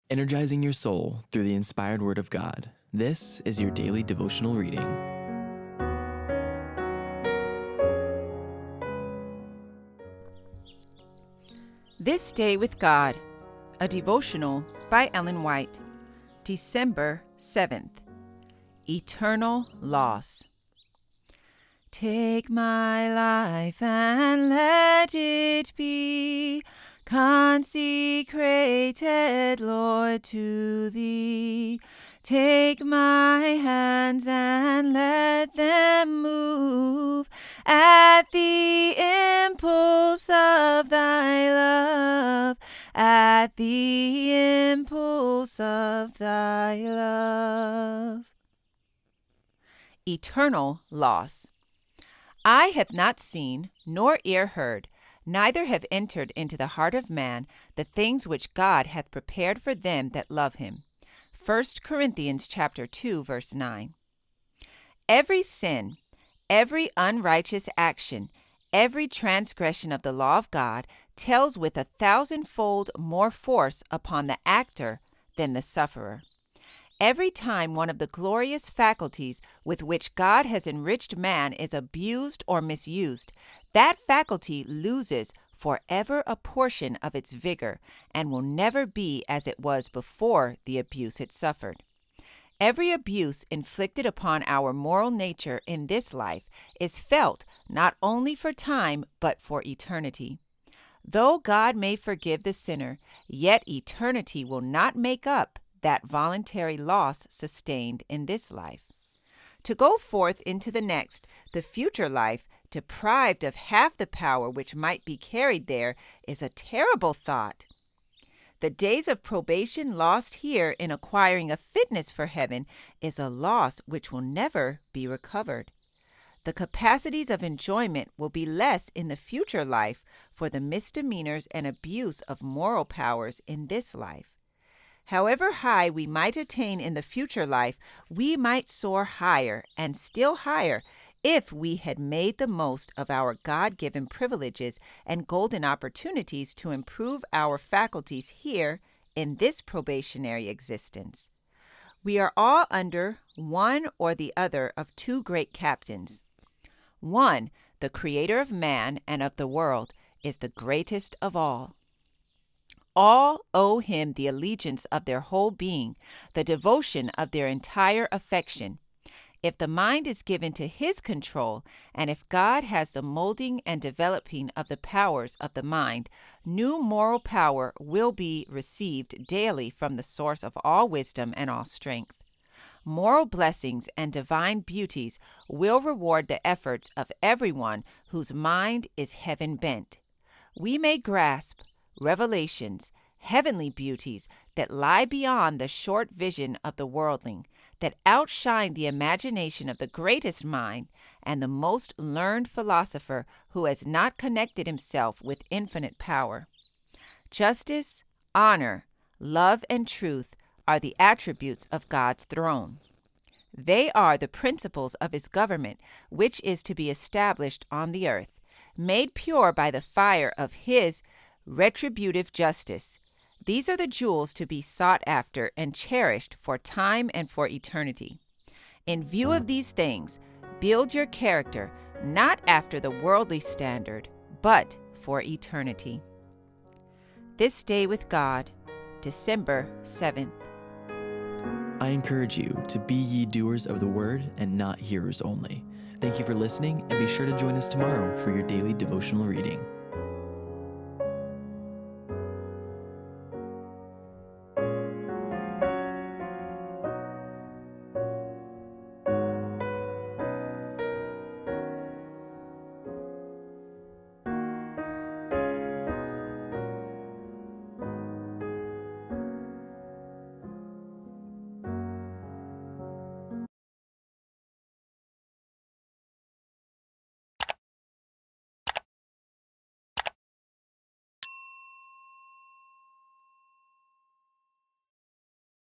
energizing your soul through the inspired Word of God. This is your daily devotional reading. This Day with God, a devotional by Ellen White, December 7th. Eternal Loss. Take my life and let it be consecrated, Lord, to Thee. Take my hands and let them move at the impulse of Thy love, at the impulse of Thy love. Eternal loss. Eye hath not seen, nor ear heard, neither have entered into the heart of man the things which God hath prepared for them that love him. 1 Corinthians chapter 2, verse 9. Every sin, every unrighteous action, every transgression of the law of God tells with 1,000-fold more force upon the actor than the sufferer. Every time one of the glorious faculties with which God has enriched man is abused or misused, that faculty loses forever a portion of its vigor and will never be as it was before the abuse it suffered. Every abuse inflicted upon our moral nature in this life is felt not only for time but for eternity. Though God may forgive the sinner, yet eternity will not make up that voluntary loss sustained in this life. To go forth into the next, the future life, deprived of half the power which might be carried there, is a terrible thought. The days of probation lost here in acquiring a fitness for heaven is a loss which will never be recovered. The capacities of enjoyment will be less in the future life for the misdemeanors and abuse of moral powers in this life. However high we might attain in the future life, we might soar higher and still higher if we had made the most of our God-given privileges and golden opportunities to improve our faculties here in this probationary existence. We are all under one or the other of two great captains. One, the Creator of man and of the world, is the greatest of all. All owe him the allegiance of their whole being, the devotion of their entire affection. If the mind is given to his control, and if God has the molding and developing of the powers of the mind, new moral power will be received daily from the source of all wisdom and all strength. Moral blessings and divine beauties will reward the efforts of everyone whose mind is heaven-bent. We may grasp revelations, heavenly beauties that lie beyond the short vision of the worldling, that outshine the imagination of the greatest mind and the most learned philosopher who has not connected himself with infinite power. Justice, honor, love, and truth are the attributes of God's throne. They are the principles of his government, which is to be established on the earth, made pure by the fire of his retributive justice. These are the jewels to be sought after and cherished for time and for eternity. In view of these things, build your character not after the worldly standard, but for eternity. This Day with God, December 7th. I encourage you to be ye doers of the word and not hearers only. Thank you for listening, and be sure to join us tomorrow for your daily devotional reading.